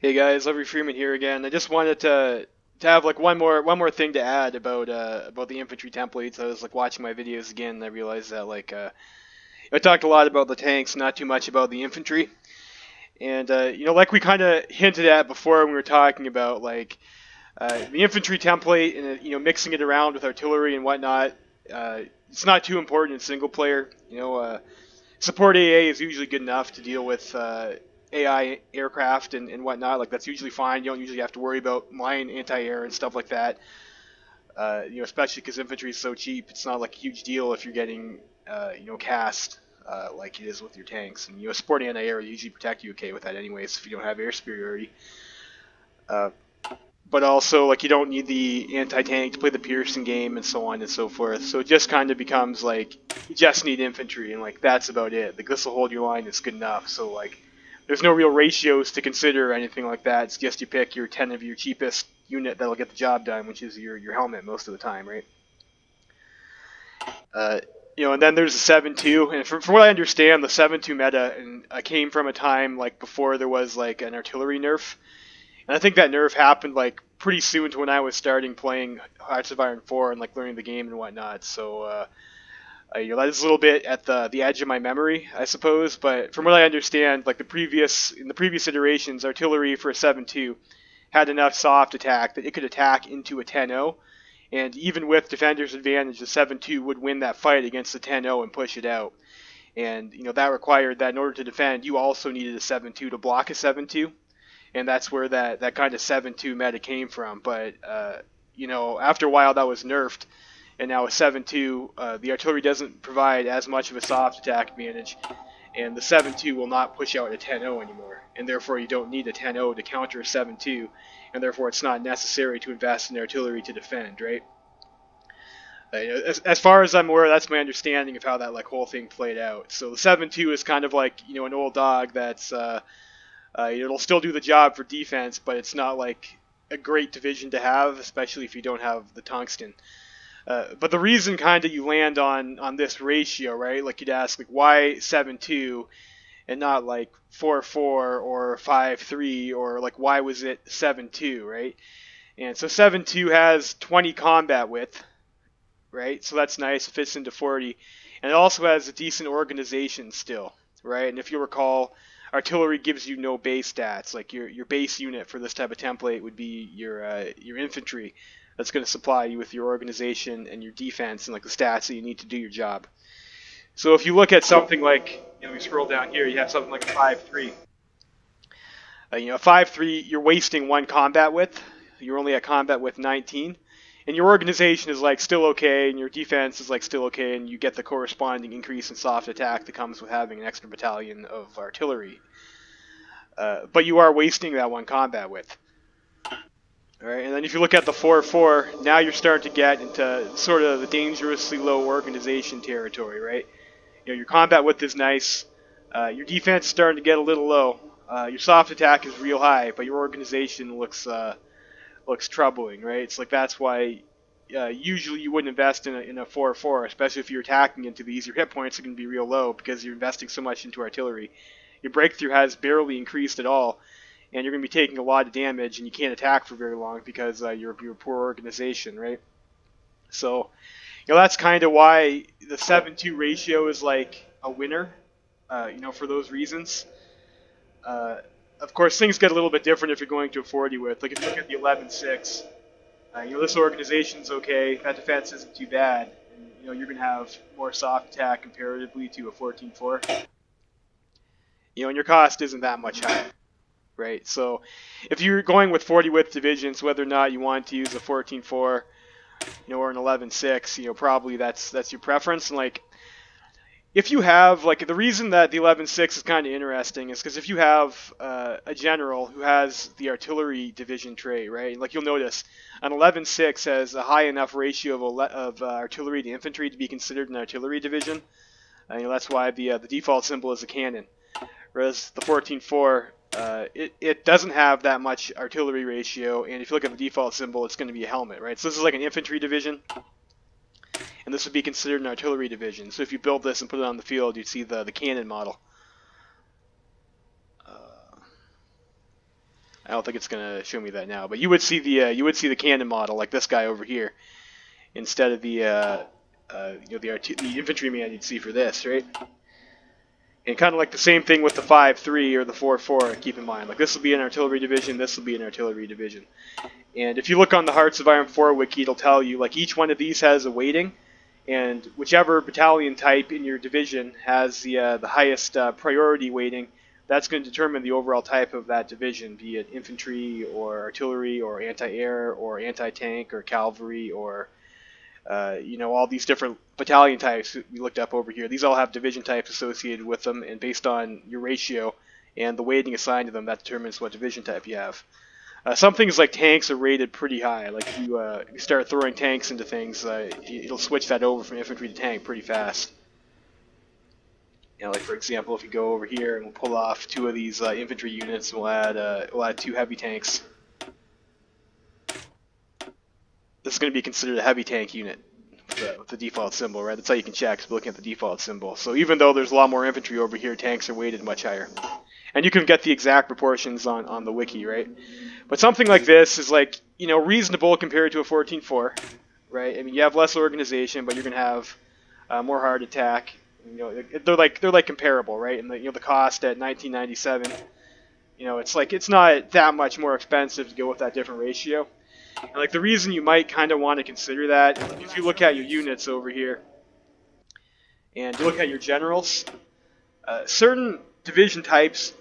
Hey guys, Lovely Freeman here again. I just wanted to have like one more thing to add about the infantry templates. I was like watching my videos again, and I realized that I talked a lot about the tanks, not too much about the infantry. And like we kind of hinted at before when we were talking about the infantry template and mixing it around with artillery and whatnot. It's not too important in single player. Support AA is usually good enough to deal with AI aircraft and whatnot. Like that's usually fine. You don't usually have to worry about mine anti-air and stuff like that. Especially because infantry is so cheap. It's not like a huge deal if you're getting cast like it is with your tanks. And support anti-air will usually protect you okay with that anyways if you don't have air superiority. Uh, but also like you don't need the anti-tank to play the Pearson game and so on and so forth. So it just kind of becomes like you just need infantry and like that's about it. Like this will hold your line. It's good enough. So like there's no real ratios to consider or anything like that. It's just you pick your 10 of your cheapest unit that'll get the job done, which is your helmet most of the time, right? Uh, and then there's the 7-2, and from what I understand, the 7-2 meta came from a time like before there was like an artillery nerf, and I think that nerf happened like pretty soon to when I was starting playing Hearts of Iron 4 and like learning the game and whatnot. So that is a little bit at the edge of my memory, I suppose. But from what I understand, like in the previous iterations, artillery for a 7-2 had enough soft attack that it could attack into a 10-0. And even with defender's advantage, the 7-2 would win that fight against the 10-0 and push it out. And that required that in order to defend, you also needed a 7-2 to block a 7-2. And that's where that kind of 7-2 meta came from. But after a while, that was nerfed and now a 7-2, the artillery doesn't provide as much of a soft attack advantage, and the 7-2 will not push out a 10-0 anymore, and therefore you don't need a 10-0 to counter a 7-2, and therefore it's not necessary to invest in artillery to defend, right? As far as I'm aware, that's my understanding of how that whole thing played out. So the 7-2 is kind of like an old dog that's it'll still do the job for defense, but it's not like a great division to have, especially if you don't have the tungsten. But the reason kind of you land on this ratio, right? Like you'd ask, like, why 7-2 and not like 4-4 or 5-3 or like why was it 7-2, right? And so 7-2 has 20 combat width, right? So that's nice. It fits into 40, and it also has a decent organization still, right? And if you recall, artillery gives you no base stats. Like your base unit for this type of template would be your infantry. That's going to supply you with your organization and your defense and like the stats that you need to do your job. So if you look at something like, we scroll down here, you have something like a 5-3. A 5-3, you're wasting one combat width. You're only at combat width 19. And your organization is like still okay, and your defense is like still okay, and you get the corresponding increase in soft attack that comes with having an extra battalion of artillery. But you are wasting that one combat width. All right, and then if you look at the 4-4, now you're starting to get into sort of the dangerously low organization territory, right? Your combat width is nice. Your defense is starting to get a little low. Your soft attack is real high, but your organization looks troubling, right? It's like that's why usually you wouldn't invest in a 4-4, especially if you're attacking into these. Your hit points are going to be real low because you're investing so much into artillery. Your breakthrough has barely increased at all, and you're going to be taking a lot of damage, and you can't attack for very long because you're a poor organization, right? So, that's kind of why the 7-2 ratio is like a winner, for those reasons. Of course, things get a little bit different if you're going to a 40 width. Like if you look at the 11-6, this organization's okay, that defense isn't too bad, and you're going to have more soft attack comparatively to a 14-4. And your cost isn't that much higher. Right, so if you're going with 40 width divisions, whether or not you want to use a 14-4, or an 11-6, probably that's your preference. And like, if you have the reason that the 11-6 is kind of interesting is because if you have a general who has the artillery division trait, right? Like you'll notice an 11-6 has a high enough ratio of artillery to infantry to be considered an artillery division. That's why the default symbol is a cannon, whereas the 14-4. It doesn't have that much artillery ratio, and if you look at the default symbol, it's going to be a helmet, right? So this is like an infantry division, and this would be considered an artillery division. So if you build this and put it on the field, you'd see the cannon model. I don't think it's gonna show me that now, but you would see the cannon model like this guy over here instead of the infantryman you'd see for this, right? And kind of like the same thing with the 5-3 or the 4-4. Keep in mind, like this will be an artillery division, this will be an artillery division. And if you look on the Hearts of Iron 4 wiki, it'll tell you like each one of these has a weighting, and whichever battalion type in your division has the highest priority weighting, that's going to determine the overall type of that division, be it infantry or artillery or anti-air or anti-tank or cavalry or all these different battalion types we looked up over here. These all have division types associated with them, and based on your ratio and the weighting assigned to them, that determines what division type you have. Some things like tanks are rated pretty high. Like you start throwing tanks into things, it'll switch that over from infantry to tank pretty fast. Like for example, if you go over here and we'll pull off 2 of these infantry units, we'll add 2 heavy tanks. This is going to be considered a heavy tank unit with the default symbol, right? That's how you can check, by looking at the default symbol. So even though there's a lot more infantry over here, tanks are weighted much higher. And you can get the exact proportions on the wiki, right? But something like this is like, reasonable compared to a 14-4, right? I mean, you have less organization, but you're going to have more hard attack. They're like comparable, right? And the cost at 1997, it's not that much more expensive to go with that different ratio. And like the reason you might kind of want to consider that, if you look at your units over here, and you look at your generals, certain division types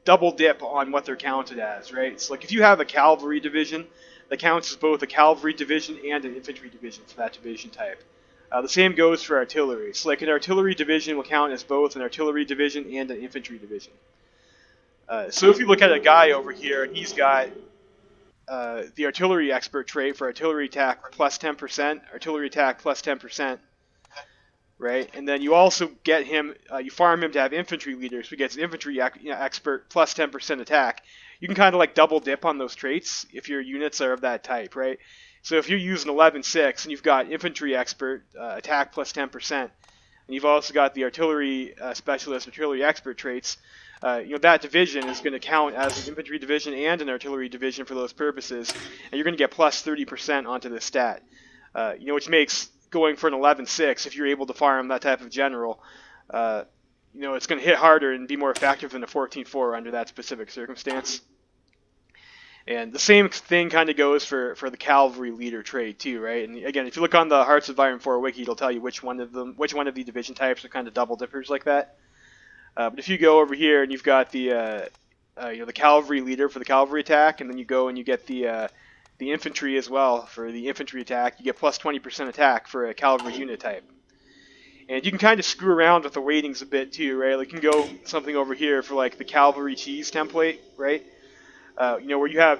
double dip on what they're counted as, right? So like if you have a cavalry division, that counts as both a cavalry division and an infantry division for that division type. The same goes for artillery. So like an artillery division will count as both an artillery division and an infantry division. So if you look at a guy over here, and he's got the artillery expert trait for artillery attack plus 10%, artillery attack plus 10%, right? And then you also get him, you farm him to have infantry leader, so he gets an infantry expert plus 10% attack. You can kind of like double dip on those traits if your units are of that type, right? So if you use an 11-6 and you've got infantry expert attack plus 10%, and you've also got the artillery specialist, artillery expert traits, that division is going to count as an infantry division and an artillery division for those purposes, and you're going to get plus 30% onto this stat, which makes going for an 11-6, if you're able to farm that type of general, it's going to hit harder and be more effective than a 14-4 under that specific circumstance. And the same thing kind of goes for the cavalry leader trait too, right? And again, if you look on the Hearts of Iron 4 wiki, it'll tell you which one of the division types are kind of double dippers like that. But if you go over here and you've got the cavalry leader for the cavalry attack, and then you go and you get the infantry as well for the infantry attack, you get plus 20% attack for a cavalry unit type. And you can kind of screw around with the weightings a bit too, right? Like you can go something over here for like the cavalry cheese template, right? Where you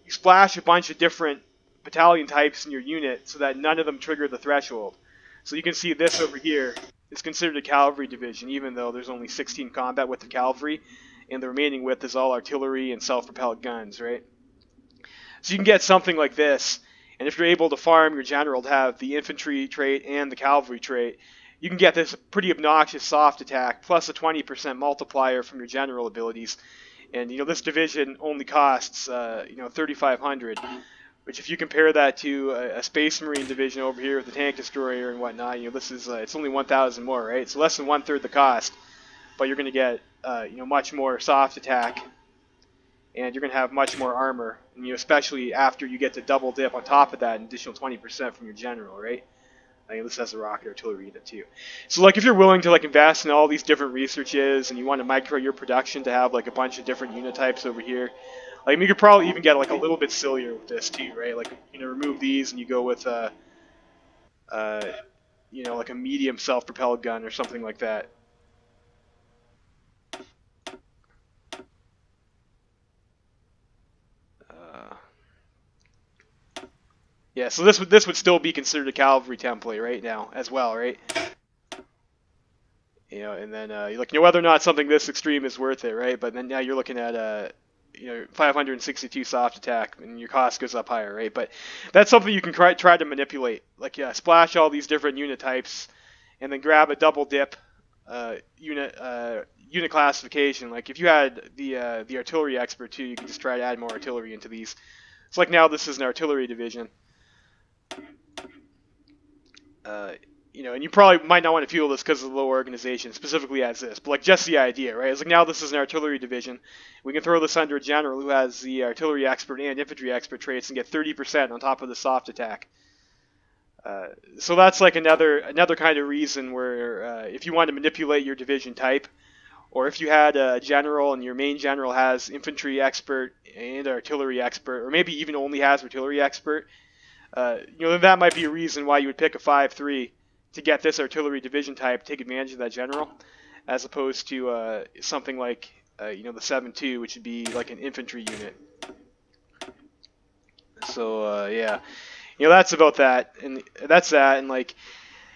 splash a bunch of different battalion types in your unit so that none of them trigger the threshold. So you can see this over here is considered a cavalry division, even though there's only 16 combat with the cavalry, and the remaining width is all artillery and self-propelled guns, right? So you can get something like this, and if you're able to farm your general to have the infantry trait and the cavalry trait, you can get this pretty obnoxious soft attack plus a 20% multiplier from your general abilities. And this division only costs 3,500, which if you compare that to a Space Marine division over here with the tank destroyer and whatnot, this is it's only 1,000 more, right? So less than 1/3 the cost, but you're going to get much more soft attack, and you're going to have much more armor, and especially after you get to double dip on top of that, an additional 20% from your general, right? This has a rocket artillery unit too. So like if you're willing to like invest in all these different researches and you want to micro your production to have like a bunch of different unit types over here, like you could probably even get like a little bit sillier with this too, right? Like remove these and you go with like a medium self-propelled gun or something like that. Yeah, so this would still be considered a cavalry template right now as well, right? And then you look, whether or not something this extreme is worth it, right? But then now you're looking at 562 soft attack, and your cost goes up higher, right? But that's something you can try to manipulate. Like, splash all these different unit types, and then grab a double dip unit classification. Like if you had the artillery expert too, you could just try to add more artillery into these. It's like now this is an artillery division. Uh, and you probably might not want to fuel this because of the low organization, specifically as this, but like just the idea, right? It's like now this is an artillery division. We can throw this under a general who has the artillery expert and infantry expert traits and get 30% on top of the soft attack. So that's like another kind of reason where if you want to manipulate your division type, or if you had a general and your main general has infantry expert and artillery expert, or maybe even only has artillery expert, that might be a reason why you would pick a 5-3 to get this artillery division type, take advantage of that general, as opposed to something like the 7-2, which would be like an infantry unit. So yeah, that's about that, and that's that. And like,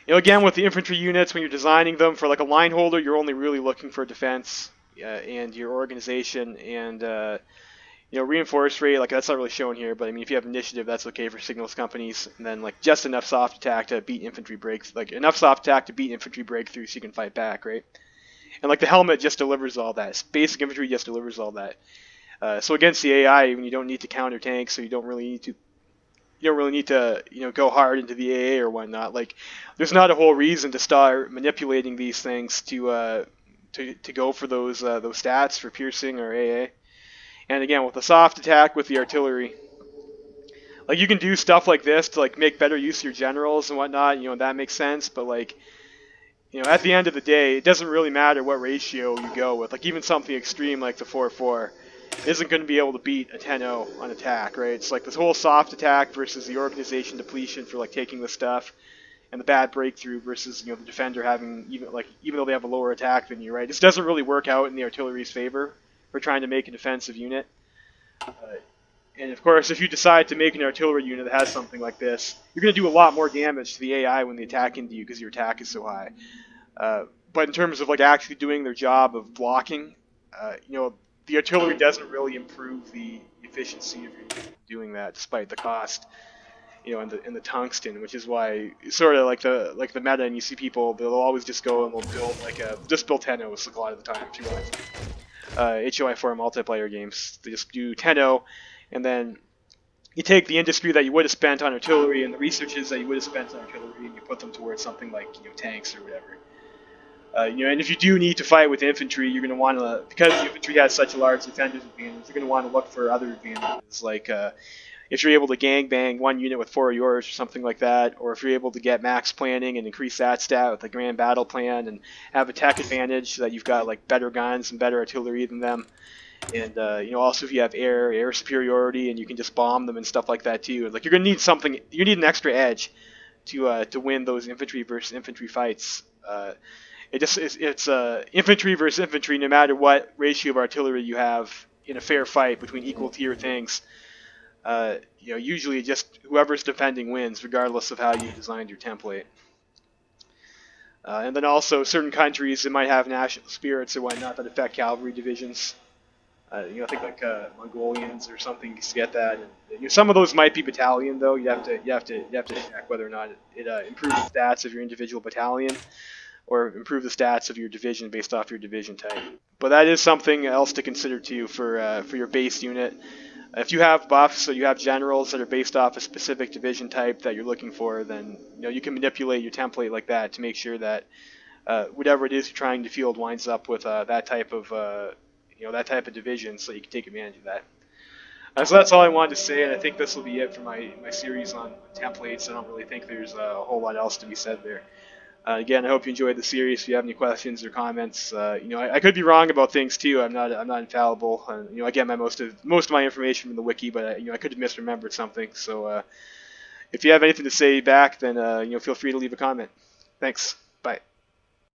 again with the infantry units, when you're designing them for like a line holder, you're only really looking for defense and your organization and reinforce rate, like that's not really shown here, but I mean if you have initiative, that's okay for signals companies, and then like just enough soft attack to beat infantry breaks, like enough soft attack to beat infantry breakthrough so you can fight back, right? And like the helmet just delivers all that. Basic infantry just delivers all that. So against the AI, you don't need to counter tank, so you don't really need to go hard into the AA or whatnot. Like there's not a whole reason to start manipulating these things to go for those stats for piercing or AA. And again, with the soft attack with the artillery, like you can do stuff like this to like make better use of your generals and whatnot. That makes sense. But like, at the end of the day, it doesn't really matter what ratio you go with. Like even something extreme like the 4-4 isn't going to be able to beat a 10-0 on attack, right? It's like this whole soft attack versus the organization depletion for like taking the stuff, and the bad breakthrough versus the defender having even though they have a lower attack than you, right? This doesn't really work out in the artillery's favor for trying to make a defensive unit. And of course, if you decide to make an artillery unit that has something like this, you're going to do a lot more damage to the AI when they attack into you because your attack is so high. But in terms of like actually doing their job of blocking, the artillery doesn't really improve the efficiency of your unit doing that, despite the cost, and the tungsten, which is why sort of like the meta, and you see people, they'll always just go and they'll build just build 10-0s like a lot of the time if you want. HOI4 multiplayer games. They just do 10-0, and then you take the industry that you would have spent on artillery and the researches that you would have spent on artillery, and you put them towards something like tanks or whatever. And if you do need to fight with infantry, you're going to want to, because the infantry has such a large defender's advantage, you're going to want to look for other advantages, like if you're able to gangbang one unit with 4 of yours or something like that, or if you're able to get max planning and increase that stat with the grand battle plan and have a tech advantage so that you've got like better guns and better artillery than them, and also if you have air superiority and you can just bomb them and stuff like that too. Like you're gonna need something, you need an extra edge to win those infantry versus infantry fights. It's infantry versus infantry, no matter what ratio of artillery you have in a fair fight between equal tier things. Usually just whoever's defending wins, regardless of how you designed your template. And then also certain countries that might have national spirits or whatnot that affect cavalry divisions. I think like Mongolians or something to get that. And, some of those might be battalion though. You have to check whether or not it improves the stats of your individual battalion, or improve the stats of your division based off your division type. But that is something else to consider too for your base unit. If you have buffs, so you have generals that are based off a specific division type that you're looking for, then you can manipulate your template like that to make sure that whatever it is you're trying to field winds up with that type of division, so you can take advantage of that. So that's all I wanted to say, and I think this will be it for my series on templates. I don't really think there's a whole lot else to be said there. Again, I hope you enjoyed the series. If you have any questions or comments, I could be wrong about things too. I'm not infallible. I get most of my information from the wiki, but I could have misremembered something. So if you have anything to say back, then feel free to leave a comment. Thanks.